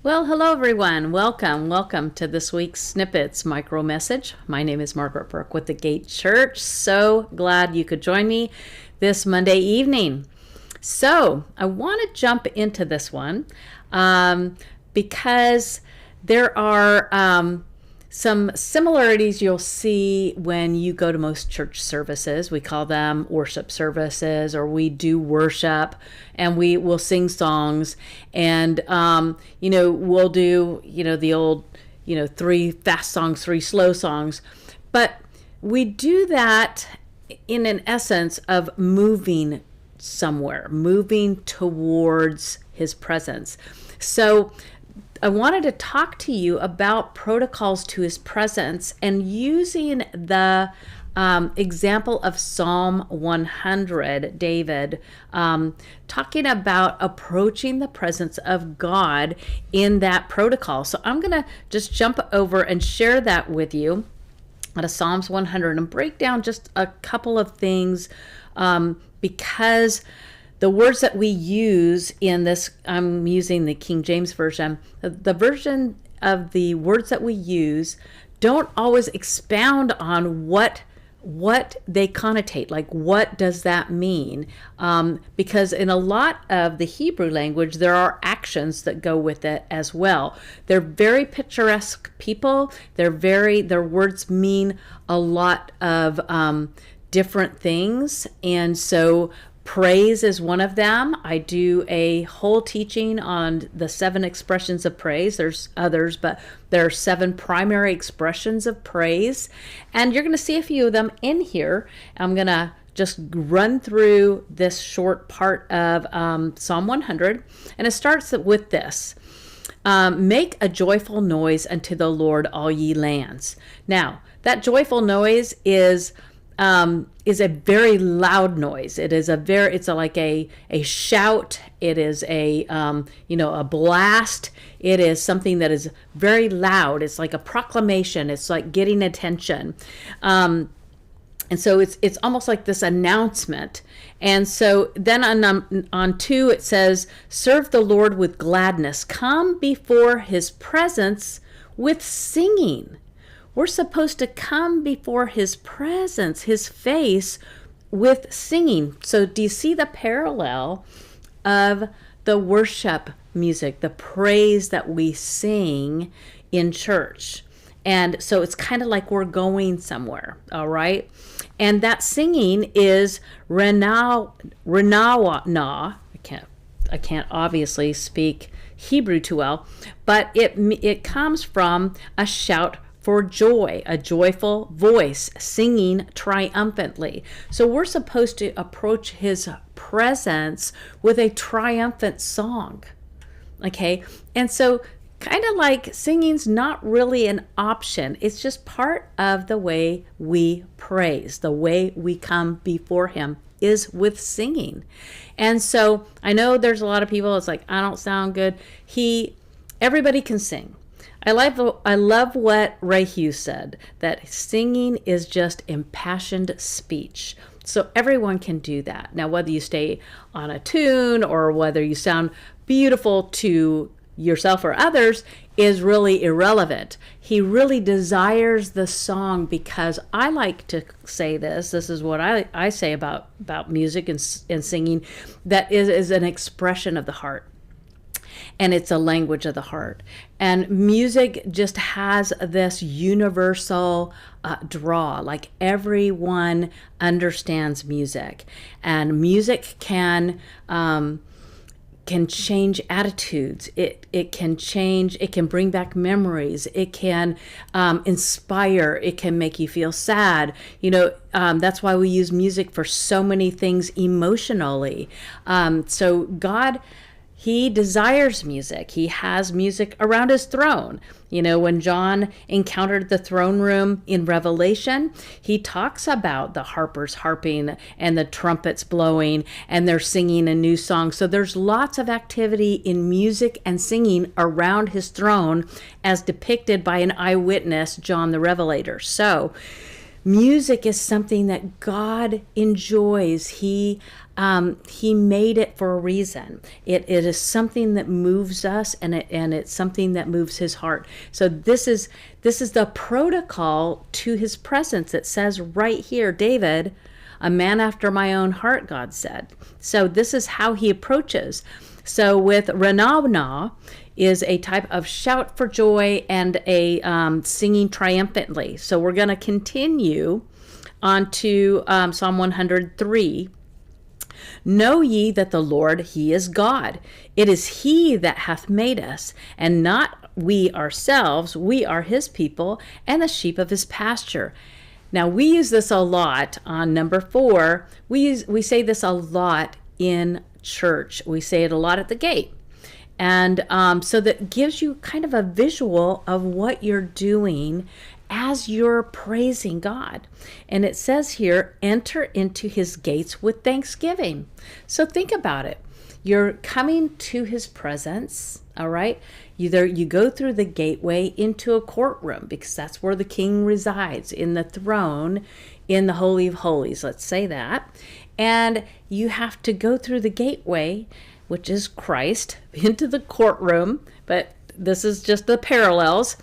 Well, hello everyone. Welcome to this week's Snippets micro message. My name is Margaret Burk with the Gate Church. So glad you could join me this Monday evening. So I want to jump into this one because there are some similarities you'll see when you go to most church services. We call them worship services, or we do worship and we will sing songs, and we'll do the old 3 fast songs, 3 slow songs, but we do that in an essence of moving somewhere, moving towards his presence. So I wanted to talk to you about protocols to his presence and using the example of Psalm 100, David, talking about approaching the presence of God in that protocol. So I'm going to just jump over and share that with you out of Psalms 100 and break down just a couple of things because the words that we use in this, I'm using the King James Version, the version of the words that we use don't always expound on what they connotate, like what does that mean? Because in a lot of the Hebrew language, there are actions that go with it as well. They're very picturesque people. Their words mean a lot of different things. And so praise is one of them. I do a whole teaching on the 7 expressions of praise. There's others, but there are 7 primary expressions of praise. And you're going to see a few of them in here. I'm going to just run through this short part of Psalm 100. And it starts with this. Make a joyful noise unto the Lord, all ye lands. Now, that joyful noise is a very loud noise. It's like a shout. It is a blast. It is something that is very loud. It's like a proclamation. It's like getting attention. And so it's almost like this announcement. And so then on 2, it says, serve the Lord with gladness. Come before his presence with singing. We're supposed to come before his presence, his face, with singing. So do you see the parallel of the worship music, the praise that we sing in church? And so it's kind of like we're going somewhere, all right? And that singing is renawa. I can't obviously speak Hebrew too well, but it comes from a shout for joy, a joyful voice singing triumphantly. So we're supposed to approach his presence with a triumphant song. Okay? And so kind of like singing's not really an option. It's just part of the way we praise, the way we come before him is with singing. And so I know there's a lot of people, it's like, I don't sound good. Everybody can sing. I love what Ray Hughes said, that singing is just impassioned speech. So everyone can do that. Now, whether you stay on a tune or whether you sound beautiful to yourself or others is really irrelevant. He really desires the song, because I like to say this is what I say about music and singing, that is an expression of the heart. And it's a language of the heart. And music just has this universal draw. Like everyone understands music. And music can change attitudes. It can bring back memories. It can inspire. It can make you feel sad. That's why we use music for so many things emotionally. So God, he desires music. He has music around his throne. When John encountered the throne room in Revelation, he talks about the harpers harping and the trumpets blowing, and they're singing a new song. So there's lots of activity in music and singing around his throne, as depicted by an eyewitness, John the Revelator. So Music is something that God enjoys. He made it for a reason. It is something that moves us, and it's something that moves his heart. So this is the protocol to his presence. It says right here, David, a man after my own heart, God said. So this is how he approaches. So with Renana is a type of shout for joy and a singing triumphantly. So we're going to continue on to Psalm 103. Know ye that the Lord, he is God. It is he that hath made us, and not we ourselves. We are his people and the sheep of his pasture. Now we use this a lot on number 4. We say this a lot in church. We say it a lot at the gate. And so that gives you kind of a visual of what you're doing as you're praising God. And it says here, enter into his gates with thanksgiving. So think about it. You're coming to his presence, all right? You go through the gateway into a courtroom, because that's where the king resides, in the throne, in the Holy of Holies, let's say that. And you have to go through the gateway, which is Christ, into the courtroom, but this is just the parallels,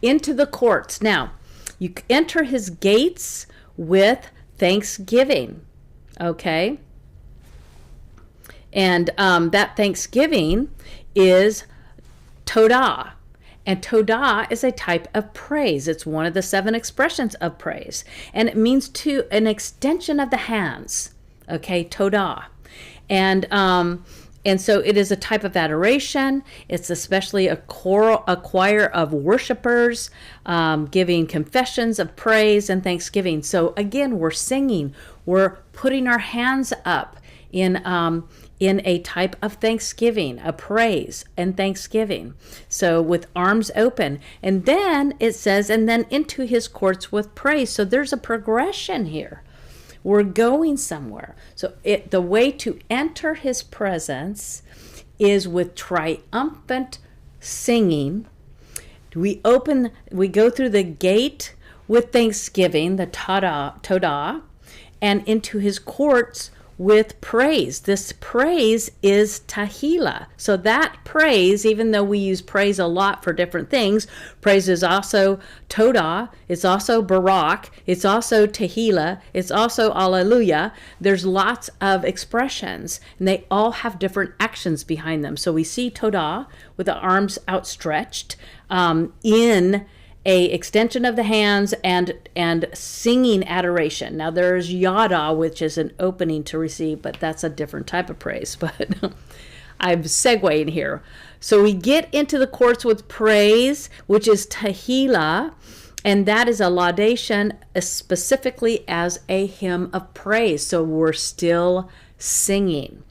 into the courts. Now, you enter his gates with thanksgiving, okay? And that thanksgiving is Todah. And Todah is a type of praise. It's one of the 7 expressions of praise. And it means an extension of the hands, okay? Todah. And so it is a type of adoration. It's especially a choir of worshipers giving confessions of praise and thanksgiving. So again, we're singing. We're putting our hands up in a type of thanksgiving, a praise and thanksgiving. So with arms open. And then it says, and then into his courts with praise. So there's a progression here. We're going somewhere. So the way to enter his presence is with triumphant singing. We go through the gate with thanksgiving, the Todah, and into his courts with praise. This praise is Tehillah. So that praise, even though we use praise a lot for different things, praise is also Todah, it's also Barak, it's also Tehillah, it's also Alleluia. There's lots of expressions, and they all have different actions behind them. So we see Todah with the arms outstretched in a extension of the hands and singing adoration. Now there's Yada, which is an opening to receive, but that's a different type of praise. But I'm segueing here. So we get into the courts with praise, which is Tehillah, and that is a laudation specifically as a hymn of praise. So we're still singing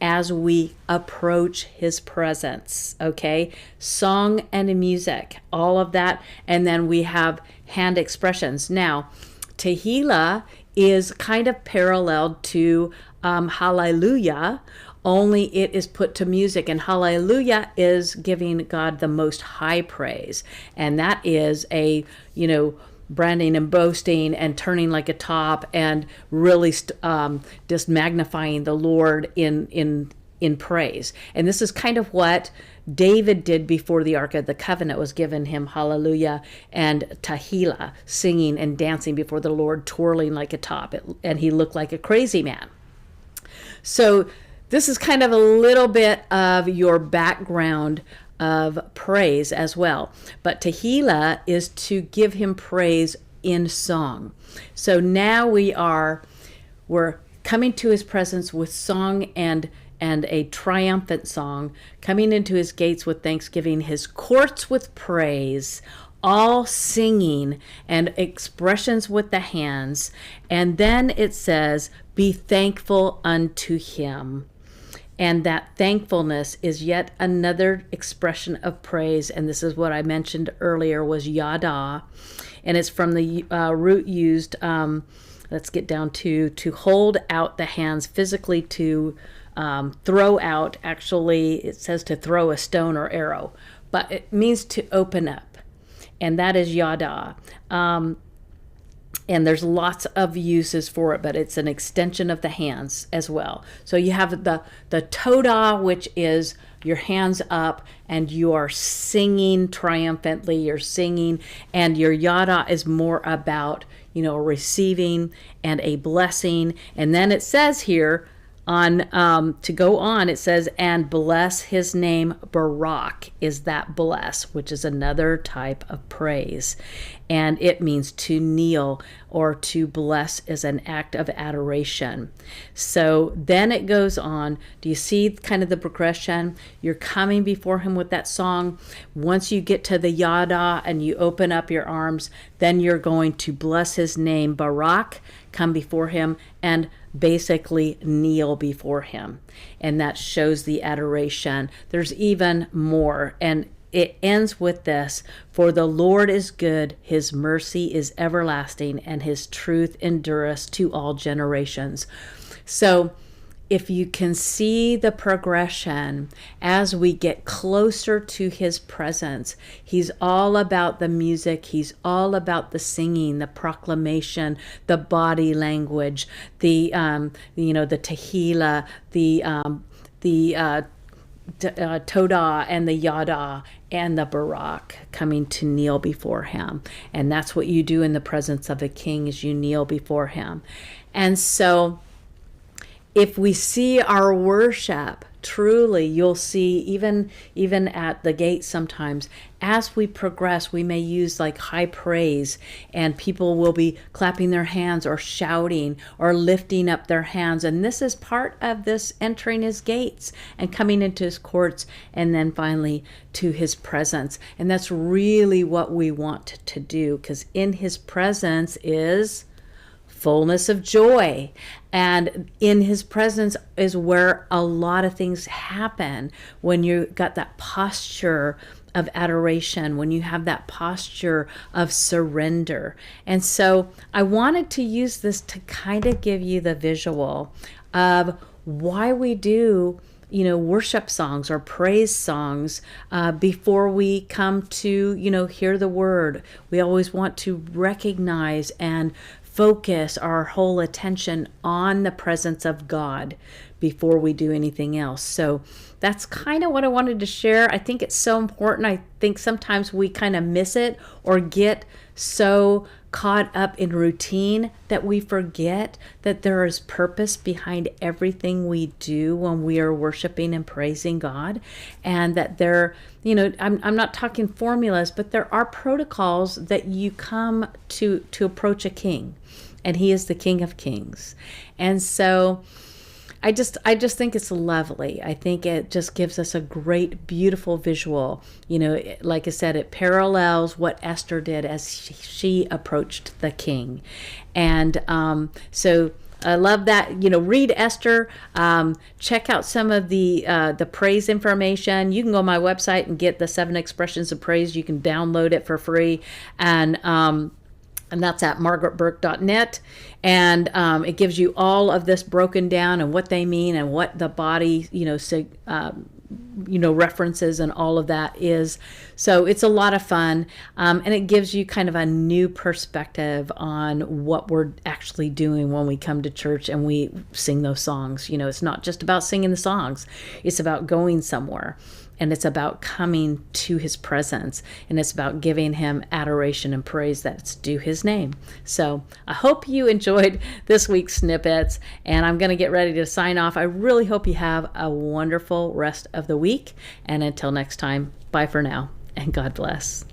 as we approach his presence, okay? Song and music, all of that. And then we have hand expressions. Now, Tehillah is kind of paralleled to Hallelujah, only it is put to music. And Hallelujah is giving God the most high praise. And that is branding and boasting and turning like a top and really just magnifying the Lord in praise. And this is kind of what David did before the Ark of the Covenant was given him, Hallelujah and Tehillah, singing and dancing before the Lord, twirling like a top. And he looked like a crazy man. So this is kind of a little bit of your background of praise as well. But Tehillah is to give him praise in song. So now we're coming to his presence with song and a triumphant song, coming into his gates with thanksgiving, his courts with praise, all singing and expressions with the hands. And then it says, be thankful unto him. And that thankfulness is yet another expression of praise. And this is what I mentioned earlier was yada. And it's from the root used, let's get down to hold out the hands physically, to throw out. Actually, it says to throw a stone or arrow. But it means to open up. And that is yada. And there's lots of uses for it, but it's an extension of the hands as well. So you have the toda, which is your hands up and you are singing triumphantly, you're singing, and your yada is more about, receiving and a blessing. And then it says here to go on, it says, and bless his name. Barak is that bless, which is another type of praise. And it means to kneel, or to bless is an act of adoration. So then it goes on. Do you see kind of the progression? You're coming before him with that song. Once you get to the yada and you open up your arms, then you're going to bless his name. Barak, come before him and basically kneel before him. And that shows the adoration. There's even more. And it ends with this: for the Lord is good, his mercy is everlasting, and his truth endureth to all generations. So if you can see the progression as we get closer to his presence, he's all about the music, he's all about the singing, the proclamation, the body language, the the tehillah, the toda and the yada and the barak, coming to kneel before him. And that's what you do in the presence of a king, is you kneel before him. And so if we see our worship truly, you'll see even at the gate sometimes, as we progress, we may use like high praise, and people will be clapping their hands or shouting or lifting up their hands. And this is part of this entering his gates and coming into his courts, and then finally to his presence. And that's really what we want to do, because in his presence is fullness of joy. And in his presence is where a lot of things happen, when you got that posture of adoration, when you have that posture of surrender. And so I wanted to use this to kind of give you the visual of why we do worship songs or praise songs before we come to hear the word. We always want to recognize and focus our whole attention on the presence of God before we do anything else. So that's kind of what I wanted to share. I think it's so important. I think sometimes we kind of miss it or get so caught up in routine that we forget that there is purpose behind everything we do when we are worshiping and praising God. And that there, I'm not talking formulas, but there are protocols that you come to approach a king, and he is the King of Kings. And so I just think it's lovely. I think it just gives us a great, beautiful visual. Like I said, it parallels what Esther did as she approached the king. And so I love that. Read Esther. Check out some of the praise information. You can go on my website and get the 7 expressions of praise. You can download it for free. And that's at margaretburk.net. And it gives you all of this broken down and what they mean and what the body, references and all of that is. So it's a lot of fun. And it gives you kind of a new perspective on what we're actually doing when we come to church and we sing those songs. It's not just about singing the songs. It's about going somewhere. And it's about coming to his presence, and it's about giving him adoration and praise that's due his name. So I hope you enjoyed this week's Snippets, and I'm going to get ready to sign off. I really hope you have a wonderful rest of the week. And until next time, bye for now, and God bless.